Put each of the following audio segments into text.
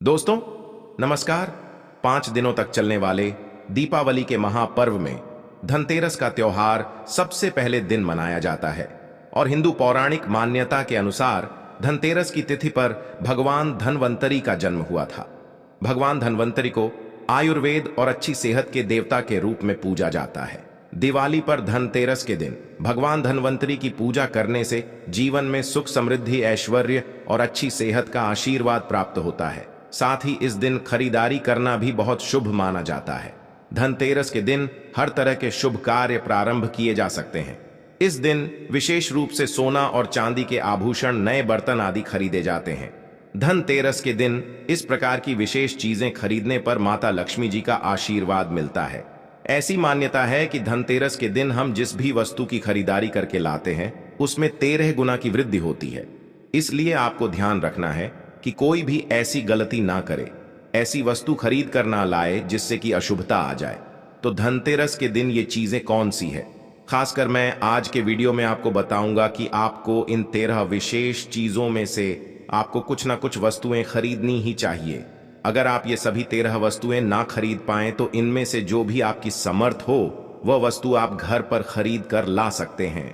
दोस्तों नमस्कार। 5 दिनों तक चलने वाले दीपावली के महापर्व में धनतेरस का त्योहार सबसे पहले दिन मनाया जाता है और हिंदू पौराणिक मान्यता के अनुसार धनतेरस की तिथि पर भगवान धनवंतरी का जन्म हुआ था। भगवान धनवंतरी को आयुर्वेद और अच्छी सेहत के देवता के रूप में पूजा जाता है। दिवाली पर धनतेरस के दिन भगवान धनवंतरी की पूजा करने से जीवन में सुख समृद्धि ऐश्वर्य और अच्छी सेहत का आशीर्वाद प्राप्त होता है। साथ ही इस दिन खरीदारी करना भी बहुत शुभ माना जाता है। धनतेरस के दिन हर तरह के शुभ कार्य प्रारंभ किए जा सकते हैं। इस दिन विशेष रूप से सोना और चांदी के आभूषण नए बर्तन आदि खरीदे जाते हैं। धनतेरस के दिन इस प्रकार की विशेष चीजें खरीदने पर माता लक्ष्मी जी का आशीर्वाद मिलता है। ऐसी मान्यता है कि धनतेरस के दिन हम जिस भी वस्तु की खरीदारी करके लाते हैं उसमें 13 गुना की वृद्धि होती है। इसलिए आपको ध्यान रखना है कि कोई भी ऐसी गलती ना करे, ऐसी वस्तु खरीद कर ना लाए जिससे कि अशुभता आ जाए। तो धनतेरस के दिन ये चीजें कौन सी है, खासकर मैं आज के वीडियो में आपको बताऊंगा कि आपको इन 13 विशेष चीजों में से आपको कुछ ना कुछ वस्तुएं खरीदनी ही चाहिए। अगर आप ये सभी 13 वस्तुएं ना खरीद पाएं तो इनमें से जो भी आपकी समर्थ हो वह वस्तु आप घर पर खरीद कर ला सकते हैं।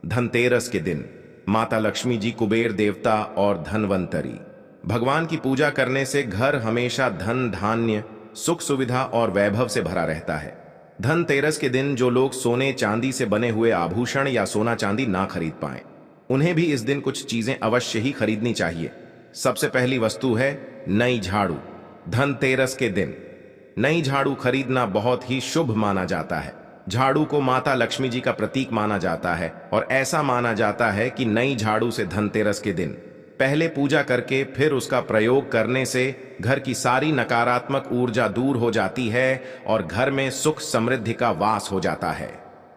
धनतेरस के दिन माता लक्ष्मी जी, कुबेर देवता और धनवंतरी भगवान की पूजा करने से घर हमेशा धन धान्य सुख सुविधा और वैभव से भरा रहता है। धनतेरस के दिन जो लोग सोने चांदी से बने हुए आभूषण या सोना चांदी ना खरीद पाएं, उन्हें भी इस दिन कुछ चीजें अवश्य ही खरीदनी चाहिए। सबसे पहली वस्तु है नई झाड़ू। धनतेरस के दिन नई झाड़ू खरीदना बहुत ही शुभ माना जाता है। झाड़ू को माता लक्ष्मी जी का प्रतीक माना जाता है और ऐसा माना जाता है कि नई झाड़ू से धनतेरस के दिन पहले पूजा करके फिर उसका प्रयोग करने से घर की सारी नकारात्मक ऊर्जा दूर हो जाती है और घर में सुख समृद्धि का वास हो जाता है।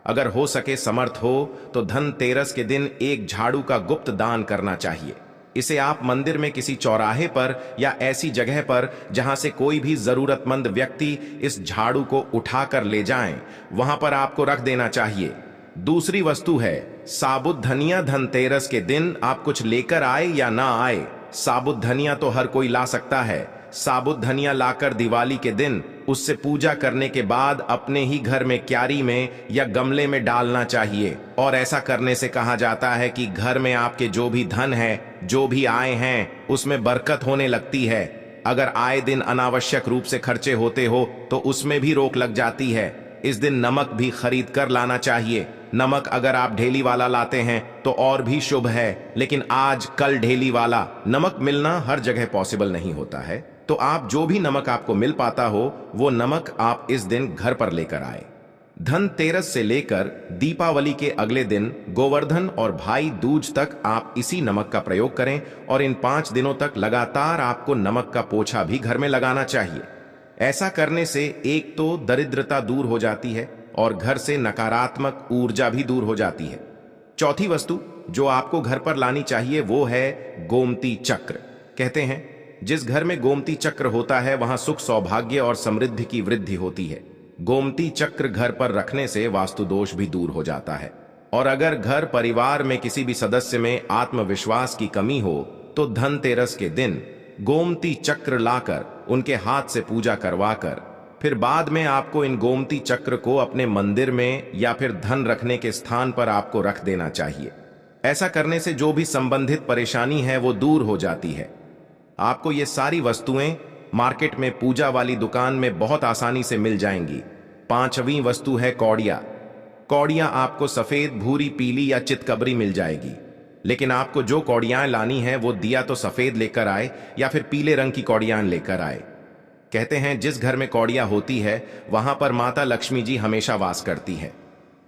अगर हो सके समर्थ हो तो धनतेरस के दिन एक झाड़ू का गुप्त दान करना चाहिए। इसे आप मंदिर में किसी चौराहे पर या ऐसी जगह पर जहां से कोई भी जरूरतमंद व्यक्ति इस झाड़ू को उठाकर ले जाएं, वहां पर आपको रख देना चाहिए। दूसरी वस्तु है साबुत धनिया। धनतेरस के दिन आप कुछ लेकर आए या ना आए, साबुत धनिया तो हर कोई ला सकता है। साबुत धनिया लाकर दिवाली के दिन उससे पूजा करने के बाद अपने ही घर में क्यारी में या गमले में डालना चाहिए। और ऐसा करने से कहा जाता है कि घर में आपके जो भी धन है, जो भी आए हैं, उसमें बरकत होने लगती है। अगर आए दिन अनावश्यक रूप से खर्चे होते हो तो उसमें भी रोक लग जाती है। इस दिन नमक भी खरीद कर लाना चाहिए। नमक अगर आप ढेली वाला लाते हैं तो और भी शुभ है, लेकिन आज कल ढेली वाला नमक मिलना हर जगह पॉसिबल नहीं होता है। तो आप जो भी नमक आपको मिल पाता हो वो नमक आप इस दिन घर पर लेकर आए। धनतेरस से लेकर दीपावली के अगले दिन गोवर्धन और भाई दूज तक आप इसी नमक का प्रयोग करें और इन 5 दिनों तक लगातार आपको नमक का पोछा भी घर में लगाना चाहिए। ऐसा करने से एक तो दरिद्रता दूर हो जाती है और घर से नकारात्मक ऊर्जा भी दूर हो जाती है। चौथी वस्तु जो आपको घर पर लानी चाहिए वो है गोमती चक्र। कहते हैं जिस घर में गोमती चक्र होता है वहां सुख सौभाग्य और समृद्धि की वृद्धि होती है। गोमती चक्र घर पर रखने से वास्तु दोष भी दूर हो जाता है। और अगर घर परिवार में किसी भी सदस्य में आत्मविश्वास की कमी हो तो धनतेरस के दिन गोमती चक्र लाकर उनके हाथ से पूजा करवाकर फिर बाद में आपको इन गोमती चक्र को अपने मंदिर में या फिर धन रखने के स्थान पर आपको रख देना चाहिए। ऐसा करने से जो भी संबंधित परेशानी है वो दूर हो जाती है। आपको ये सारी वस्तुएं मार्केट में पूजा वाली दुकान में बहुत आसानी से मिल जाएंगी। 5वीं वस्तु है कौड़िया। कौड़ियां आपको सफेद, भूरी, पीली या चितकबरी मिल जाएगी, लेकिन आपको जो कौड़ियां लानी है वो दिया तो सफेद लेकर आए या फिर पीले रंग की कौड़ियां लेकर आए। कहते हैं जिस घर में कौड़ियां होती है वहां पर माता लक्ष्मी जी हमेशा वास करती है।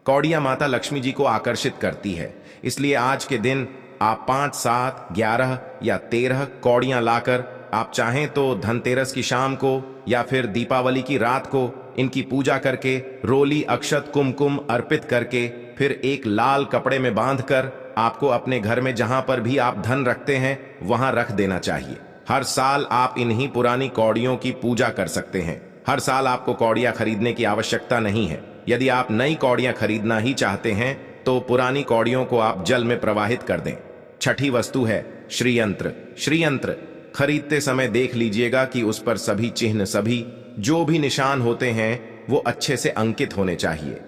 कौड़ियां माता लक्ष्मी जी को आकर्षित करती है, इसलिए आज के दिन आप 5, 7, 11 या 13 कौड़ियां लाकर आप चाहें तो धनतेरस की शाम को या फिर दीपावली की रात को इनकी पूजा करके रोली, अक्षत, कुमकुम अर्पित करके फिर एक लाल कपड़े में बांधकर आपको अपने घर में जहां पर भी आप धन रखते हैं वहां रख देना चाहिए। हर साल आप इन्हीं पुरानी कौड़ियों की पूजा कर सकते हैं। हर साल आपको कौड़ियां खरीदने की आवश्यकता नहीं है। यदि आप नई कौड़ियां खरीदना ही चाहते हैं तो पुरानी कौड़ियों को आप जल में प्रवाहित कर दें। छठी वस्तु है श्रीयंत्र। श्रीयंत्र खरीदते समय देख लीजिएगा कि उस पर सभी चिन्ह, सभी जो भी निशान होते हैं वो अच्छे से अंकित होने चाहिए।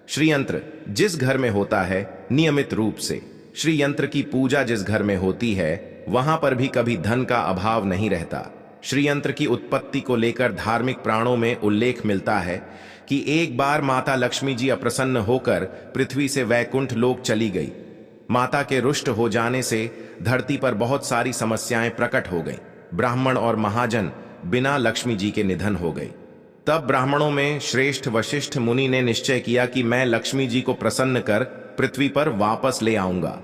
श्रीयंत्र जिस घर में होता है नियमित रूप से श्रीयंत्र की पूजा जिस घर में होती है वहां पर भी कभी धन का अभाव नहीं रहता। श्रीयंत्र की उत्पत्ति को लेकर धार्मिक प्राणों में उल्लेख मिलता है कि एक बार माता लक्ष्मी जी अप्रसन्न होकर पृथ्वी से वैकुंठ लोक चली गई। माता के रुष्ट हो जाने से धरती पर बहुत सारी समस्याएं प्रकट हो गईं। ब्राह्मण और महाजन बिना लक्ष्मी जी के निधन हो गए। तब ब्राह्मणों में श्रेष्ठ वशिष्ठ मुनि ने निश्चय किया कि मैं लक्ष्मी जी को प्रसन्न कर पृथ्वी पर वापस ले आऊंगा।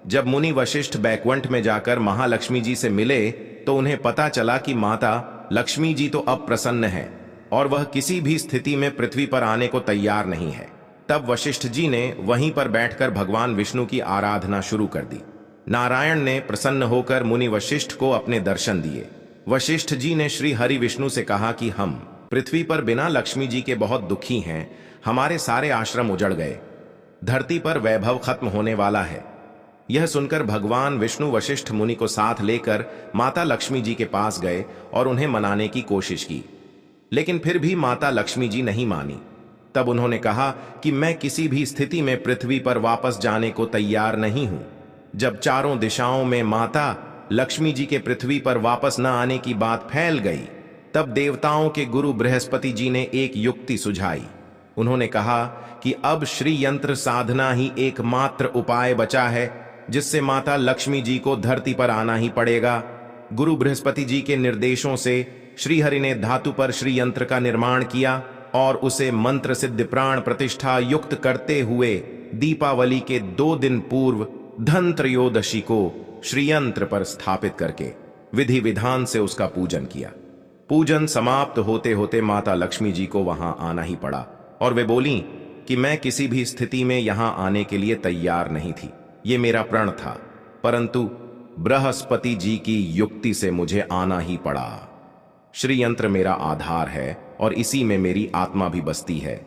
जब मुनि वशिष्ठ बैकुंठ में जाकर महालक्ष्मी जी से मिले तो उन्हें पता चला कि माता लक्ष्मी जी तो अब प्रसन्न है और वह किसी भी स्थिति में पृथ्वी पर आने को तैयार नहीं है। तब वशिष्ठ जी ने वहीं पर बैठकर भगवान विष्णु की आराधना शुरू कर दी। नारायण ने प्रसन्न होकर मुनि वशिष्ठ को अपने दर्शन दिए। वशिष्ठ जी ने श्री हरि विष्णु से कहा कि हम पृथ्वी पर बिना लक्ष्मी जी के बहुत दुखी हैं, हमारे सारे आश्रम उजड़ गए, धरती पर वैभव खत्म होने वाला है। यह सुनकर भगवान विष्णु वशिष्ठ मुनि को साथ लेकर माता लक्ष्मी जी के पास गए और उन्हें मनाने की कोशिश की, लेकिन फिर भी माता लक्ष्मी जी नहीं मानी। तब उन्होंने कहा कि मैं किसी भी स्थिति में पृथ्वी पर वापस जाने को तैयार नहीं हूं। जब चारों दिशाओं में माता लक्ष्मी जी के पृथ्वी पर वापस न आने की बात फैल गई, तब देवताओं के गुरु बृहस्पति जी ने एक युक्ति सुझाई। उन्होंने कहा कि अब श्री यंत्र साधना ही एकमात्र उपाय बचा है जिससे माता लक्ष्मी जी को धरती पर आना ही पड़ेगा। गुरु बृहस्पति जी के निर्देशों से श्रीहरि ने धातु पर श्री यंत्र का निर्माण किया और उसे मंत्र सिद्ध प्राण प्रतिष्ठा युक्त करते हुए दीपावली के 2 दिन पूर्व धन त्रयोदशी को श्रीयंत्र पर स्थापित करके विधि विधान से उसका पूजन किया। पूजन समाप्त होते होते माता लक्ष्मी जी को वहां आना ही पड़ा और वे बोली कि मैं किसी भी स्थिति में यहां आने के लिए तैयार नहीं थी, ये मेरा प्रण था, परंतु बृहस्पति जी की युक्ति से मुझे आना ही पड़ा। श्रीयंत्र मेरा आधार है और इसी में मेरी आत्मा भी बसती है।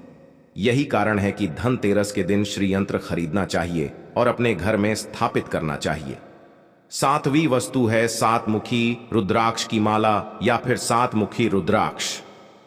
यही कारण है कि धनतेरस के दिन श्रीयंत्र खरीदना चाहिए और अपने घर में स्थापित करना चाहिए। 7वीं वस्तु है 7 मुखी रुद्राक्ष की माला या फिर 7 मुखी रुद्राक्ष।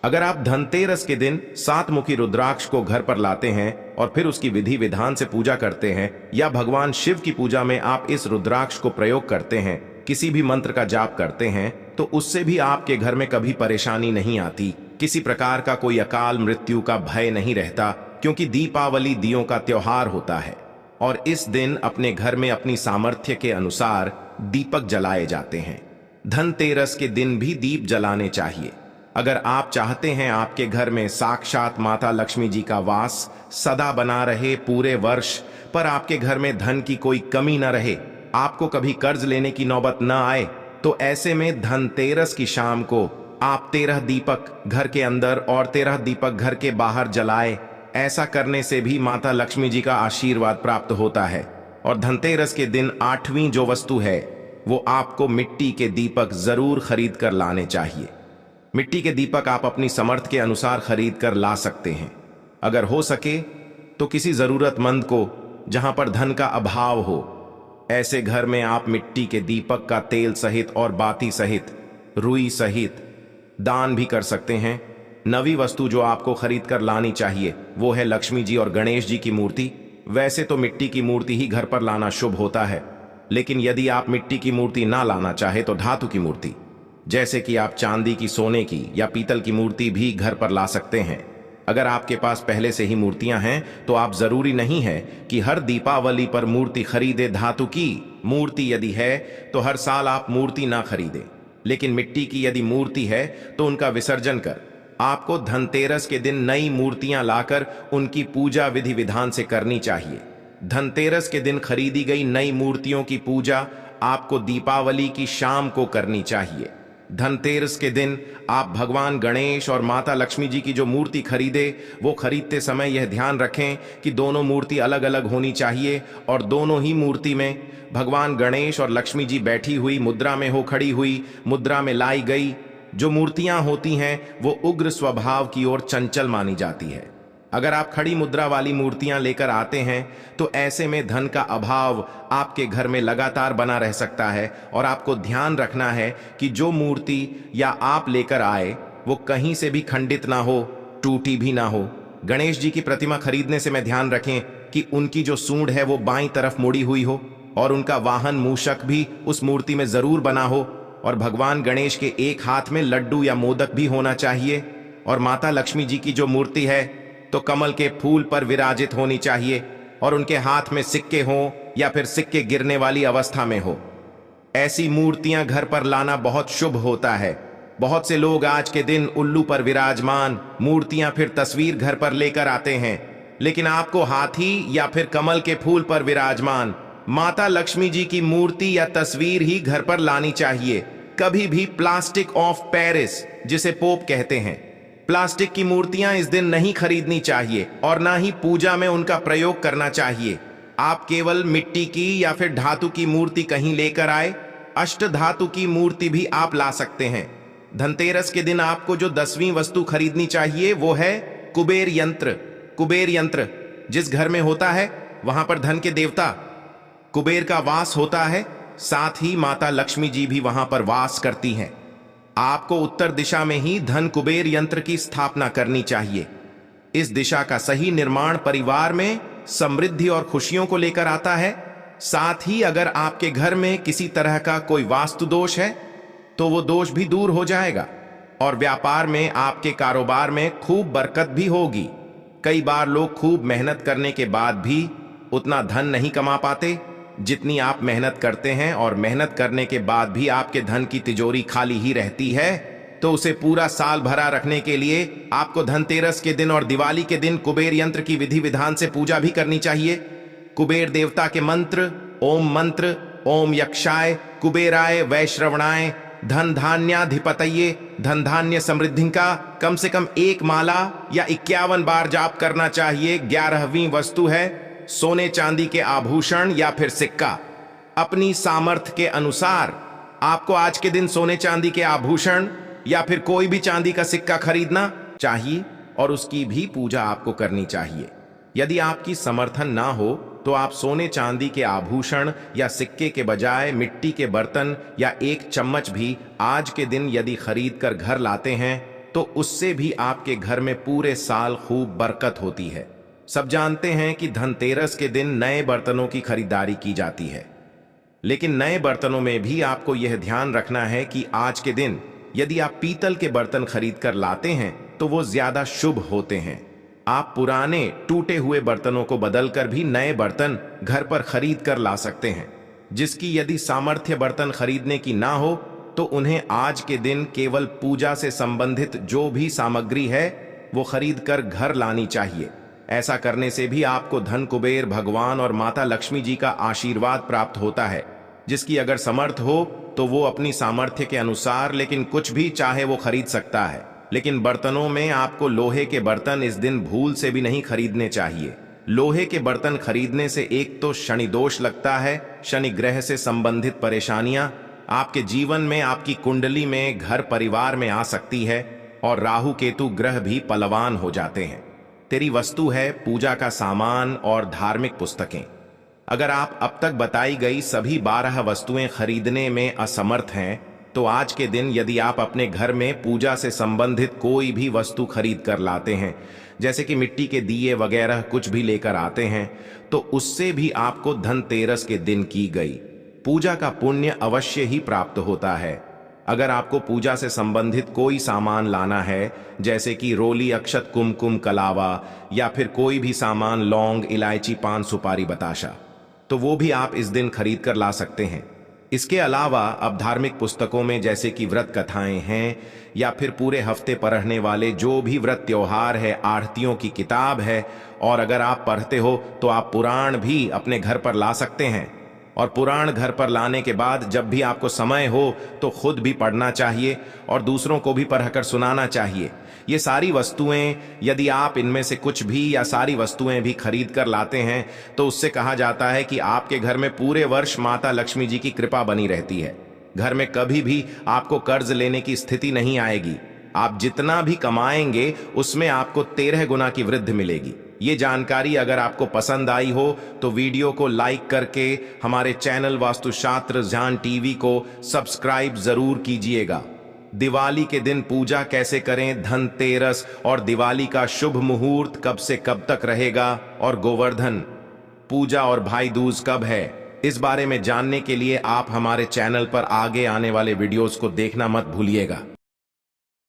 अगर आप धनतेरस के दिन 7 मुखी रुद्राक्ष को घर पर लाते हैं और फिर उसकी विधि विधान से पूजा करते हैं या भगवान शिव की पूजा में आप इस रुद्राक्ष को प्रयोग करते हैं, किसी भी मंत्र का जाप करते हैं, तो उससे भी आपके घर में कभी परेशानी नहीं आती, किसी प्रकार का कोई अकाल मृत्यु का भय नहीं रहता, क्योंकि दीपावली दियों का त्योहार होता है और इस दिन अपने घर में अपनी सामर्थ्य के अनुसार दीपक जलाए जाते हैं। धनतेरस के दिन भी दीप जलाने चाहिए। अगर आप चाहते हैं आपके घर में साक्षात माता लक्ष्मी जी का वास सदा बना रहे पूरे वर्ष, पर आपके घर में धन की कोई कमी न रहे, आपको कभी कर्ज लेने की नौबत न आए, तो ऐसे में धनतेरस की शाम को आप 13 दीपक घर के अंदर और 13 दीपक घर के बाहर जलाए। ऐसा करने से भी माता लक्ष्मी जी का आशीर्वाद प्राप्त होता है। और धनतेरस के दिन 8वीं जो वस्तु है वो आपको मिट्टी के दीपक जरूर खरीद कर लाने चाहिए। मिट्टी के दीपक आप अपनी समर्थ के अनुसार खरीद कर ला सकते हैं। अगर हो सके तो किसी जरूरतमंद को जहां पर धन का अभाव हो, ऐसे घर में आप मिट्टी के दीपक का तेल सहित और बाती सहित रुई सहित दान भी कर सकते हैं। 9वीं वस्तु जो आपको खरीद कर लानी चाहिए वो है लक्ष्मी जी और गणेश जी की मूर्ति। वैसे तो मिट्टी की मूर्ति ही घर पर लाना शुभ होता है, लेकिन यदि आप मिट्टी की मूर्ति ना लाना चाहे तो धातु की मूर्ति, जैसे कि आप चांदी की, सोने की या पीतल की मूर्ति भी घर पर ला सकते हैं। अगर आपके पास पहले से ही मूर्तियां हैं तो आप जरूरी नहीं है कि हर दीपावली पर मूर्ति खरीदे। धातु की मूर्ति यदि है तो हर साल आप मूर्ति ना खरीदें, लेकिन मिट्टी की यदि मूर्ति है तो उनका विसर्जन कर आपको धनतेरस के दिन नई मूर्तियां लाकर उनकी पूजा विधि विधान से करनी चाहिए। धनतेरस के दिन खरीदी गई नई मूर्तियों की पूजा आपको दीपावली की शाम को करनी चाहिए। धनतेरस के दिन आप भगवान गणेश और माता लक्ष्मी जी की जो मूर्ति खरीदे वो खरीदते समय यह ध्यान रखें कि दोनों मूर्ति अलग अलग होनी चाहिए और दोनों ही मूर्ति में भगवान गणेश और लक्ष्मी जी बैठी हुई मुद्रा में हो, खड़ी हुई मुद्रा में लाई गई। जो मूर्तियां होती हैं वो उग्र स्वभाव की ओर चंचल मानी जाती है। अगर आप खड़ी मुद्रा वाली मूर्तियां लेकर आते हैं तो ऐसे में धन का अभाव आपके घर में लगातार बना रह सकता है, और आपको ध्यान रखना है कि जो मूर्ति या आप लेकर आए वो कहीं से भी खंडित ना हो, टूटी भी ना हो। गणेश जी की प्रतिमा खरीदने से मैं ध्यान रखें कि उनकी जो सूंड है वो बाईं तरफ मुड़ी हुई हो, और उनका वाहन मूषक भी उस मूर्ति में जरूर बना हो, और भगवान गणेश के एक हाथ में लड्डू या मोदक भी होना चाहिए। और माता लक्ष्मी जी की जो मूर्ति है तो कमल के फूल पर विराजित होनी चाहिए, और उनके हाथ में सिक्के हों या फिर सिक्के गिरने वाली अवस्था में हो। ऐसी मूर्तियां घर पर लाना बहुत शुभ होता है। बहुत से लोग आज के दिन उल्लू पर विराजमान मूर्तियां फिर तस्वीर घर पर लेकर आते हैं, लेकिन आपको हाथी या फिर कमल के फूल पर विराजमान माता लक्ष्मी जी की मूर्ति या तस्वीर ही घर पर लानी चाहिए। कभी भी प्लास्टिक ऑफ पेरिस, जिसे पोप कहते हैं, प्लास्टिक की मूर्तियां इस दिन नहीं खरीदनी चाहिए, और ना ही पूजा में उनका प्रयोग करना चाहिए। आप केवल मिट्टी की या फिर धातु की मूर्ति कहीं लेकर आए। अष्ट धातु की मूर्ति भी आप ला सकते हैं। धनतेरस के दिन आपको जो 10वीं वस्तु खरीदनी चाहिए वो है कुबेर यंत्र। कुबेर यंत्र जिस घर में होता है वहां पर धन के देवता कुबेर का वास होता है, साथ ही माता लक्ष्मी जी भी वहां पर वास करती हैं। आपको उत्तर दिशा में ही धन कुबेर यंत्र की स्थापना करनी चाहिए। इस दिशा का सही निर्माण परिवार में समृद्धि और खुशियों को लेकर आता है। साथ ही अगर आपके घर में किसी तरह का कोई वास्तु दोष है तो वो दोष भी दूर हो जाएगा, और व्यापार में आपके कारोबार में खूब बरकत भी होगी। कई बार लोग खूब मेहनत करने के बाद भी उतना धन नहीं कमा पाते जितनी आप मेहनत करते हैं, और मेहनत करने के बाद भी आपके धन की तिजोरी खाली ही रहती है। तो उसे पूरा साल भरा रखने के लिए आपको धनतेरस के दिन और दिवाली के दिन कुबेर यंत्र की विधि विधान से पूजा भी करनी चाहिए। कुबेर देवता के मंत्र ओम यक्षाय कुबेराय वैश्रवणाय धन धान्याधिपतये धन धान्य समृद्धि का कम से कम 1 माला या 51 बार जाप करना चाहिए। 11वीं वस्तु है सोने चांदी के आभूषण या फिर सिक्का। अपनी सामर्थ्य के अनुसार आपको आज के दिन सोने चांदी के आभूषण या फिर कोई भी चांदी का सिक्का खरीदना चाहिए, और उसकी भी पूजा आपको करनी चाहिए। यदि आपकी समर्थन ना हो तो आप सोने चांदी के आभूषण या सिक्के के बजाय मिट्टी के बर्तन या 1 चम्मच भी आज के दिन यदि खरीद कर घर लाते हैं तो उससे भी आपके घर में पूरे साल खूब बरकत होती है। सब जानते हैं कि धनतेरस के दिन नए बर्तनों की खरीदारी की जाती है, लेकिन नए बर्तनों में भी आपको यह ध्यान रखना है कि आज के दिन यदि आप पीतल के बर्तन खरीद कर लाते हैं तो वो ज्यादा शुभ होते हैं। आप पुराने टूटे हुए बर्तनों को बदलकर भी नए बर्तन घर पर खरीद कर ला सकते हैं। जिसकी यदि सामर्थ्य बर्तन खरीदने की ना हो तो उन्हें आज के दिन केवल पूजा से संबंधित जो भी सामग्री है वो खरीद कर घर लानी चाहिए। ऐसा करने से भी आपको धन कुबेर भगवान और माता लक्ष्मी जी का आशीर्वाद प्राप्त होता है। जिसकी अगर समर्थ हो तो वो अपनी सामर्थ्य के अनुसार लेकिन कुछ भी चाहे वो खरीद सकता है। लेकिन बर्तनों में आपको लोहे के बर्तन इस दिन भूल से भी नहीं खरीदने चाहिए। लोहे के बर्तन खरीदने से एक तो शनि दोष लगता है, शनि ग्रह से संबंधित परेशानियां आपके जीवन में, आपकी कुंडली में, घर परिवार में आ सकती है, और राहु केतु ग्रह भी पलवान हो जाते हैं। तेरी वस्तु है पूजा का सामान और धार्मिक पुस्तकें। अगर आप अब तक बताई गई सभी 12 वस्तुएं खरीदने में असमर्थ हैं तो आज के दिन यदि आप अपने घर में पूजा से संबंधित कोई भी वस्तु खरीद कर लाते हैं, जैसे कि मिट्टी के दिए वगैरह कुछ भी लेकर आते हैं, तो उससे भी आपको धनतेरस के दिन की गई पूजा का पुण्य अवश्य ही प्राप्त होता है। अगर आपको पूजा से संबंधित कोई सामान लाना है, जैसे कि रोली, अक्षत, कुमकुम, कलावा या फिर कोई भी सामान, लौंग, इलायची, पान, सुपारी, बताशा, तो वो भी आप इस दिन खरीद कर ला सकते हैं। इसके अलावा अब धार्मिक पुस्तकों में जैसे कि व्रत कथाएं हैं या फिर पूरे हफ्ते पढ़ने वाले जो भी व्रत त्योहार है, आरतियों की किताब है, और अगर आप पढ़ते हो तो आप पुराण भी अपने घर पर ला सकते हैं। और पुराण घर पर लाने के बाद जब भी आपको समय हो तो खुद भी पढ़ना चाहिए और दूसरों को भी पढ़कर सुनाना चाहिए। ये सारी वस्तुएं यदि आप इनमें से कुछ भी या सारी वस्तुएं भी खरीद कर लाते हैं तो उससे कहा जाता है कि आपके घर में पूरे वर्ष माता लक्ष्मी जी की कृपा बनी रहती है। घर में कभी भी आपको कर्ज लेने की स्थिति नहीं आएगी। आप जितना भी कमाएंगे उसमें आपको 13 गुना की वृद्धि मिलेगी। ये जानकारी अगर आपको पसंद आई हो तो वीडियो को लाइक करके हमारे चैनल वास्तुशास्त्र रुझान टीवी को सब्सक्राइब जरूर कीजिएगा। दिवाली के दिन पूजा कैसे करें, धनतेरस और दिवाली का शुभ मुहूर्त कब से कब तक रहेगा और गोवर्धन पूजा और भाई दूज कब है, इस बारे में जानने के लिए आप हमारे चैनल पर आगे आने वाले वीडियोस को देखना मत भूलिएगा।